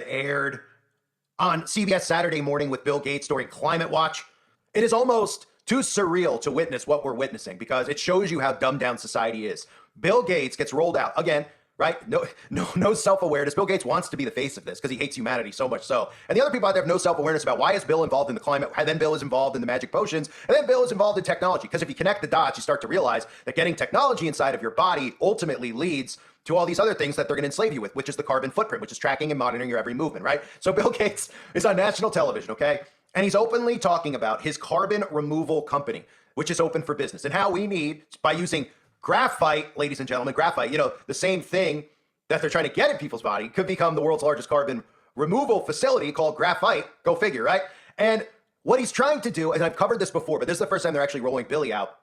aired on CBS Saturday Morning with Bill Gates during Climate Watch. It is almost too surreal to witness what we're witnessing because it shows you how dumbed down society is. Bill Gates gets rolled out again, right? No self-awareness. Bill Gates wants to be the face of this because he hates humanity so much so. And the other people out there have no self-awareness about why is Bill involved in the climate, and then Bill is involved in the magic potions, and then Bill is involved in technology. Because if you connect the dots, you start to realize that getting technology inside of your body ultimately leads to all these other things that they're going to enslave you with, which is the carbon footprint, which is tracking and monitoring your every movement, right? So Bill Gates is on national television, okay? And he's openly talking about his carbon removal company, which is open for business, and how we need, by using graphite, ladies and gentlemen, graphite, the same thing that they're trying to get in people's body could become the world's largest carbon removal facility called graphite. Go figure, right? And what he's trying to do, and I've covered this before, but this is the first time they're actually rolling Billy out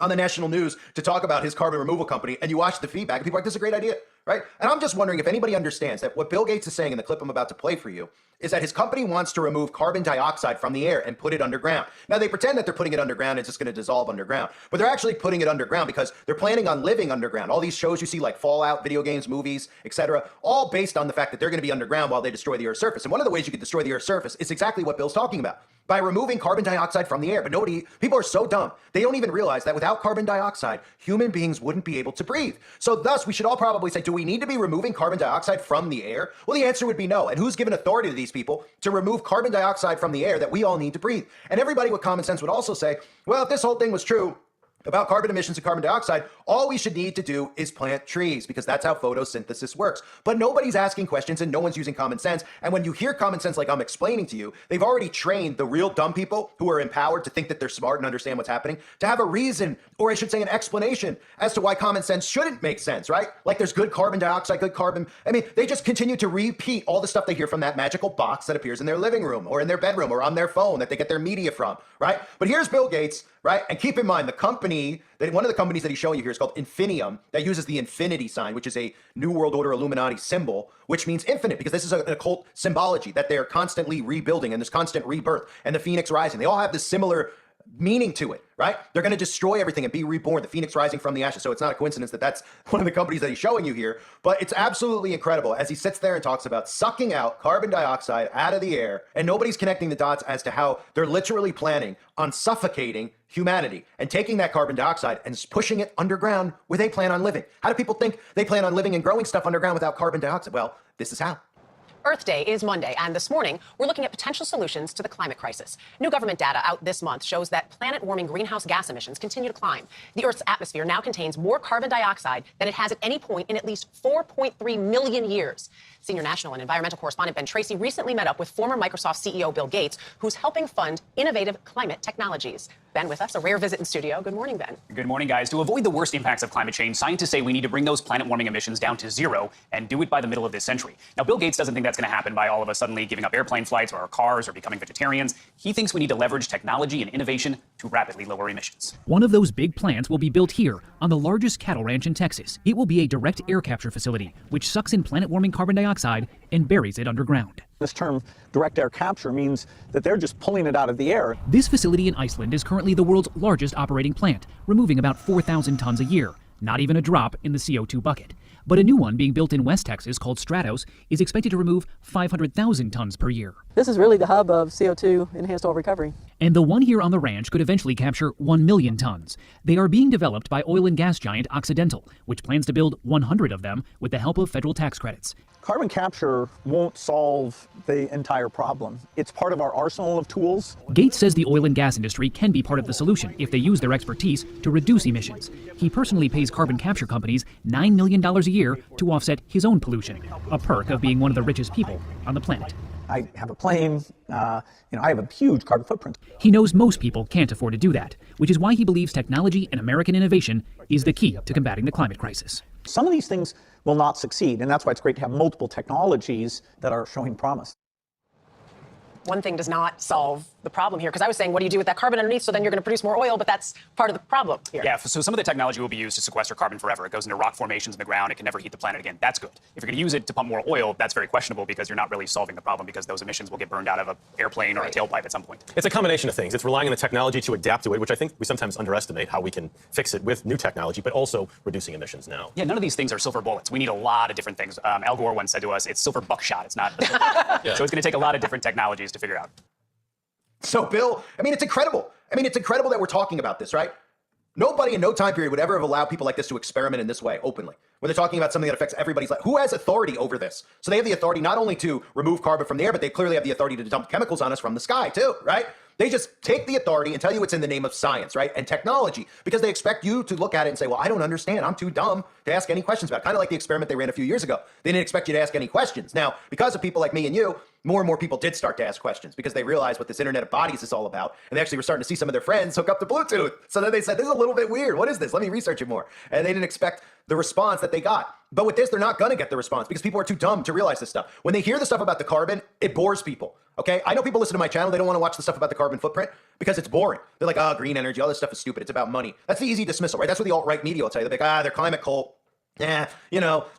on the national news to talk about his carbon removal company, and you watch the feedback, and people are like, this is a great idea, right? And I'm just wondering if anybody understands that what Bill Gates is saying in the clip I'm about to play for you is that his company wants to remove carbon dioxide from the air and put it underground. Now, they pretend that they're putting it underground, it's just going to dissolve underground, but they're actually putting it underground because they're planning on living underground. All these shows you see, like Fallout, video games, movies, etc., all based on the fact that they're going to be underground while they destroy the Earth's surface. And one of the ways you can destroy the Earth's surface is exactly what Bill's talking about, by removing carbon dioxide from the air. But people are so dumb, they don't even realize that without carbon dioxide, human beings wouldn't be able to breathe. So thus, we should all probably say, do we need to be removing carbon dioxide from the air? Well, the answer would be no. And who's given authority to these people to remove carbon dioxide from the air that we all need to breathe? And everybody with common sense would also say, well, if this whole thing was true about carbon emissions and carbon dioxide, all we should need to do is plant trees, because that's how photosynthesis works. But nobody's asking questions and no one's using common sense. And when you hear common sense like I'm explaining to you, they've already trained the real dumb people who are empowered to think that they're smart and understand what's happening to have a reason, or I should say an explanation, as to why common sense shouldn't make sense, right? Like there's good carbon dioxide, good carbon. I mean, they just continue to repeat all the stuff they hear from that magical box that appears in their living room or in their bedroom or on their phone that they get their media from, right? But here's Bill Gates, right? And keep in mind, the company, one of the companies that he's showing you here is called Infinium, that uses the infinity sign, which is a New World Order Illuminati symbol, which means infinite, because this is an occult symbology that they're constantly rebuilding, and there's constant rebirth, and the phoenix rising. They all have this similar meaning to it, right? They're going to destroy everything and be reborn, the phoenix rising from the ashes. So it's not a coincidence that that's one of the companies that he's showing you here, but it's absolutely incredible as he sits there and talks about sucking out carbon dioxide out of the air, and nobody's connecting the dots as to how they're literally planning on suffocating humanity and taking that carbon dioxide and pushing it underground where they plan on living. How do people think they plan on living and growing stuff underground without carbon dioxide? Well, this is how. Earth Day is Monday, and this morning, we're looking at potential solutions to the climate crisis. New government data out this month shows that planet-warming greenhouse gas emissions continue to climb. The Earth's atmosphere now contains more carbon dioxide than it has at any point in at least 4.3 million years. Senior national and environmental correspondent Ben Tracy recently met up with former Microsoft CEO Bill Gates, who's helping fund innovative climate technologies. Ben with us, a rare visit in studio. Good morning, Ben. Good morning, guys. To avoid the worst impacts of climate change, scientists say we need to bring those planet-warming emissions down to zero and do it by the middle of this century. Now, Bill Gates doesn't think that's going to happen by all of us suddenly giving up airplane flights or our cars or becoming vegetarians. He thinks we need to leverage technology and innovation to rapidly lower emissions. One of those big plants will be built here on the largest cattle ranch in Texas. It will be a direct air capture facility, which sucks in planet-warming carbon dioxide and buries it underground. This term, direct air capture, means that they're just pulling it out of the air. This facility in Iceland is currently the world's largest operating plant, removing about 4,000 tons a year, not even a drop in the CO2 bucket. But a new one being built in West Texas called Stratos is expected to remove 500,000 tons per year. This is really the hub of CO2 enhanced oil recovery. And the one here on the ranch could eventually capture 1 million tons. They are being developed by oil and gas giant Occidental, which plans to build 100 of them with the help of federal tax credits. Carbon capture won't solve the entire problem. It's part of our arsenal of tools. Gates says the oil and gas industry can be part of the solution if they use their expertise to reduce emissions. He personally pays carbon capture companies $9 million a year to offset his own pollution, a perk of being one of the richest people on the planet. I have a plane, I have a huge carbon footprint. He knows most people can't afford to do that, which is why he believes technology and American innovation is the key to combating the climate crisis. Some of these things will not succeed, and that's why it's great to have multiple technologies that are showing promise. one thing does not solve the problem here. Because I was saying, what do you do with that carbon underneath? So then you're going to produce more oil, but that's part of the problem here. Yeah, so some of the technology will be used to sequester carbon forever. It goes into rock formations in the ground. It can never heat the planet again. That's good. If you're going to use it to pump more oil, that's very questionable because you're not really solving the problem because those emissions will get burned out of an airplane or a tailpipe at some point. It's a combination of things. It's relying on the technology to adapt to it, which I think we sometimes underestimate how we can fix it with new technology, but also reducing emissions now. Yeah, none of these things are silver bullets. We need a lot of different things. Al Gore once said to us, it's silver buckshot. It's not. So it's going to take a lot of different technologies to figure out. So, Bill, I mean, it's incredible. It's incredible that we're talking about this, right? Nobody in no time period would ever have allowed people like this to experiment in this way openly. When they're talking about something that affects everybody's life, who has authority over this? So they have the authority not only to remove carbon from the air, but they clearly have the authority to dump chemicals on us from the sky too, right? They just take the authority and tell you it's in the name of science, right? And technology, because they expect you to look at it and say, well, I don't understand. I'm too dumb to ask any questions about it. Kind of like the experiment they ran a few years ago. They didn't expect you to ask any questions. Now, because of people like me and you, more and more people did start to ask questions because they realized what this Internet of Bodies is all about. And they actually were starting to see some of their friends hook up to Bluetooth. So then they said, this is a little bit weird. What is this? Let me research it more. And they didn't expect the response that they got. But with this, they're not going to get the response because people are too dumb to realize this stuff. When they hear the stuff about the carbon, it bores people. Okay, I know people listen to my channel. They don't want to watch the stuff about the carbon footprint because it's boring. They're like, oh, green energy, all this stuff is stupid. It's about money. That's the easy dismissal, right? That's what the alt-right media will tell you. They're like, they're climate cult. They're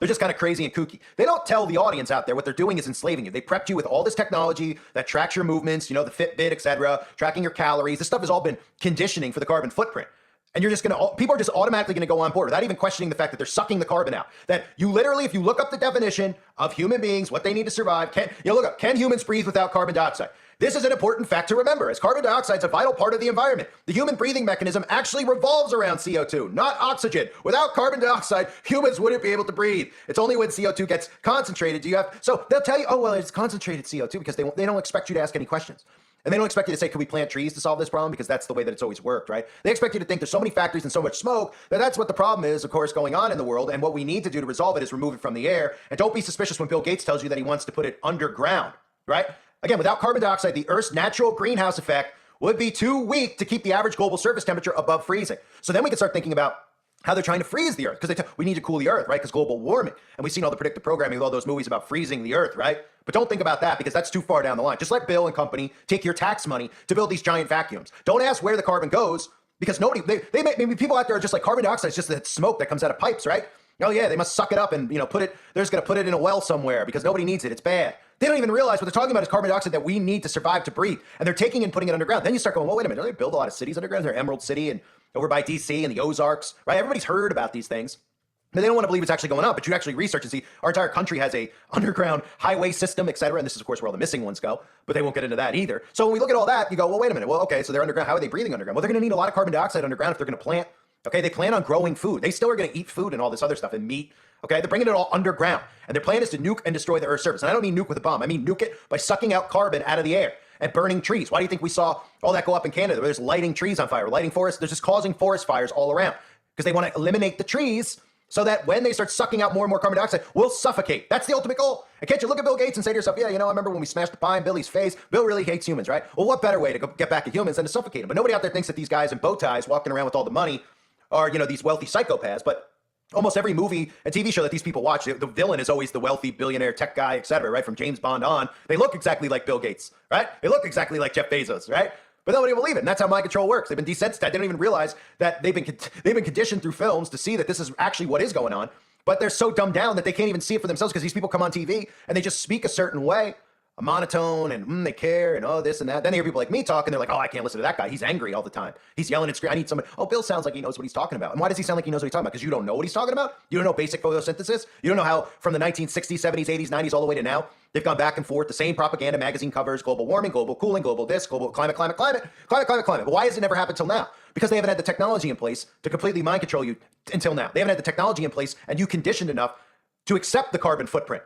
just kind of crazy and kooky. They don't tell the audience out there what they're doing is enslaving you. They prepped you with all this technology that tracks your movements, the Fitbit, etc., tracking your calories. This stuff has all been conditioning for the carbon footprint. And people are just automatically going to go on board without even questioning the fact that they're sucking the carbon out. That you literally, if you look up the definition of human beings, what they need to survive, look up, can humans breathe without carbon dioxide? This is an important fact to remember, as carbon dioxide is a vital part of the environment. The human breathing mechanism actually revolves around CO2, not oxygen. Without carbon dioxide, humans wouldn't be able to breathe. It's only when CO2 gets concentrated so they'll tell you, oh, well, it's concentrated CO2 because they don't expect you to ask any questions. And they don't expect you to say, can we plant trees to solve this problem? Because that's the way that it's always worked, right? They expect you to think there's so many factories and so much smoke that that's what the problem is, of course, going on in the world. And what we need to do to resolve it is remove it from the air. And don't be suspicious when Bill Gates tells you that he wants to put it underground, right? Again, without carbon dioxide, the Earth's natural greenhouse effect would be too weak to keep the average global surface temperature above freezing. So then we can start thinking about how they're trying to freeze the Earth, because we need to cool the Earth, right? Because global warming. And we've seen all the predictive programming with all those movies about freezing the Earth, right? But don't think about that because that's too far down the line. Just let Bill and company take your tax money to build these giant vacuums. Don't ask where the carbon goes because maybe people out there are just like, carbon dioxide is just that smoke that comes out of pipes, right? Oh yeah, they must suck it up and they're just gonna put it in a well somewhere because nobody needs it. It's bad. They don't even realize what they're talking about is carbon dioxide that we need to survive to breathe. And they're taking and putting it underground. Then you start going, well, wait a minute, don't they build a lot of cities underground? There's Emerald City and over by DC and the Ozarks, right? Everybody's heard about these things. But they don't want to believe it's actually going on. But you actually research and see our entire country has a underground highway system, et cetera. And this is, of course, where all the missing ones go. But they won't get into that either. So when we look at all that, you go, well, wait a minute. Well, okay, so they're underground. How are they breathing underground? Well, they're going to need a lot of carbon dioxide underground if they're going to plant. Okay, they plan on growing food. They still are going to eat food and all this other stuff and meat. Okay, they're bringing it all underground. And their plan is to nuke and destroy the Earth's surface. And I don't mean nuke with a bomb. I mean nuke it by sucking out carbon out of the air and burning trees. Why do you think we saw all that go up in Canada? Where there's lighting trees on fire, lighting forests. They're just causing forest fires all around because they want to eliminate the trees so that when they start sucking out more and more carbon dioxide, we'll suffocate. That's the ultimate goal. And can't you look at Bill Gates and say to yourself, yeah, I remember when we smashed the pie in Billy's face? Bill really hates humans, right? Well, what better way to get back at humans than to suffocate them? But nobody out there thinks that these guys in bow ties walking around with all the money are, these wealthy psychopaths. But almost every movie and TV show that these people watch, the villain is always the wealthy billionaire tech guy, et cetera, right? From James Bond on. They look exactly like Bill Gates, right? They look exactly like Jeff Bezos, right? But nobody will believe it. And that's how mind control works. They've been desensitized. They don't even realize that they've been conditioned through films to see that this is actually what is going on. But they're so dumbed down that they can't even see it for themselves because these people come on TV and they just speak a certain way, a monotone, and they care, and this and that. Then they hear people like me talk, and they're like, oh, I can't listen to that guy. He's angry all the time. He's yelling and screaming. I need somebody. Oh, Bill sounds like he knows what he's talking about. And why does he sound like he knows what he's talking about? Because you don't know what he's talking about? You don't know basic photosynthesis? You don't know how from the 1960s, 70s, 80s, 90s, all the way to now, they've gone back and forth, the same propaganda, magazine covers, global warming, global cooling, global this, global climate. But why has it never happened till now? Because they haven't had the technology in place to completely mind control you until now. They haven't had the technology in place and you conditioned enough to accept the carbon footprint,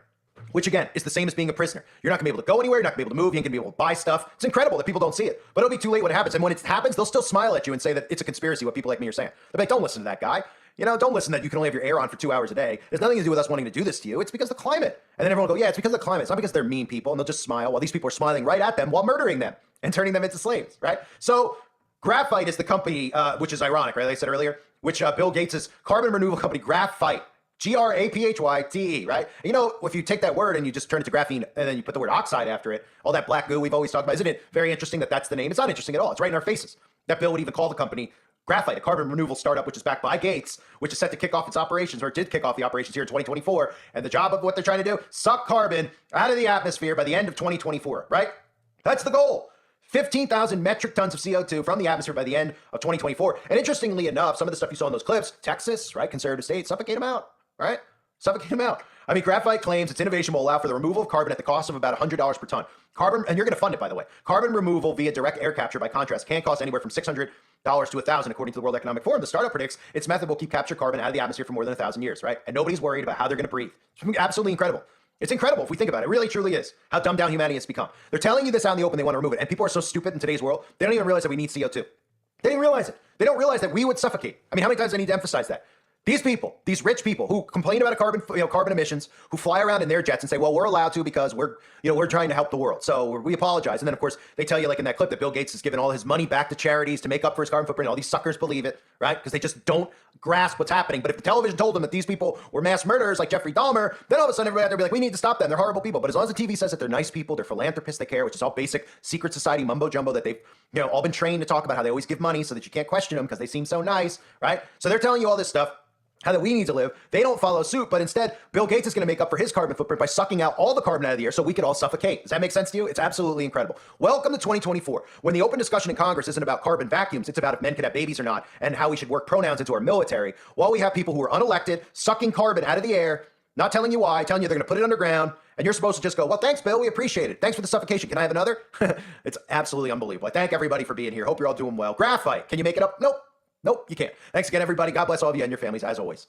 which again is the same as being a prisoner. You're not gonna be able to go anywhere, you're not gonna be able to move, you ain't gonna be able to buy stuff. It's incredible that people don't see it, but it'll be too late when it happens. And when it happens, they'll still smile at you and say that it's a conspiracy, what people like me are saying. They're like, don't listen to that guy. Don't listen that you can only have your air on for 2 hours a day. There's nothing to do with us wanting to do this to you. It's because of the climate. And then everyone will go, yeah, it's because of the climate. It's not because they're mean people, and they'll just smile while these people are smiling right at them while murdering them and turning them into slaves, right? So Graphite is the company, which is ironic, right? Like I said earlier, which Bill Gates' carbon removal company, Graphite, Graphyte, right? You know, if you take that word and you just turn it to graphene and then you put the word oxide after it, all that black goo we've always talked about, isn't it very interesting that that's the name? It's not interesting at all. It's right in our faces. That Bill would even call the company Graphite, a carbon removal startup, which is backed by Gates, which is set to kick off its operations, or it did kick off the operations here in 2024. And the job of what they're trying to do, suck carbon out of the atmosphere by the end of 2024, right? That's the goal. 15,000 metric tons of CO2 from the atmosphere by the end of 2024. And interestingly enough, some of the stuff you saw in those clips, Texas, right, conservative state, suffocate them out, right? Suffocate them out. I mean, Graphite claims its innovation will allow for the removal of carbon at the cost of about $100 per ton. Carbon, and you're going to fund it, by the way. Carbon removal via direct air capture, by contrast, can cost anywhere from $600 to $1,000, according to the World Economic Forum. The startup predicts its method will keep captured carbon out of the atmosphere for more than 1,000 years, right? And nobody's worried about how they're going to breathe. It's absolutely incredible. It's incredible if we think about it. It really, truly is how dumbed down humanity has become. They're telling you this out in the open. They want to remove it. And people are so stupid in today's world, they don't even realize that we need CO2. They didn't realize it. They don't realize that we would suffocate. I mean, how many times do I need to emphasize that? These people, these rich people who complain about carbon emissions, who fly around in their jets and say, well, we're allowed to because we're trying to help the world. So we apologize. And then, of course, they tell you, like in that clip, that Bill Gates has given all his money back to charities to make up for his carbon footprint. All these suckers believe it, right? Because they just don't grasp what's happening. But if the television told them that these people were mass murderers like Jeffrey Dahmer, then all of a sudden everybody out there be like, we need to stop them. They're horrible people. But as long as the TV says that they're nice people, they're philanthropists, they care, which is all basic secret society mumbo jumbo that they've all been trained to talk about, how they always give money so that you can't question them because they seem so nice, right? So they're telling you all this stuff, how that we need to live. They don't follow suit, but instead, Bill Gates is going to make up for his carbon footprint by sucking out all the carbon out of the air so we could all suffocate. Does that make sense to you? It's absolutely incredible. Welcome to 2024, when the open discussion in Congress isn't about carbon vacuums. It's about if men can have babies or not and how we should work pronouns into our military, while we have people who are unelected sucking carbon out of the air, not telling you why, telling you they're going to put it underground, and you're supposed to just go, well, thanks, Bill. We appreciate it. Thanks for the suffocation. Can I have another? It's absolutely unbelievable. I thank everybody for being here. Hope you're all doing well. Graphite, can you make it up? Nope, you can't. Thanks again, everybody. God bless all of you and your families, as always.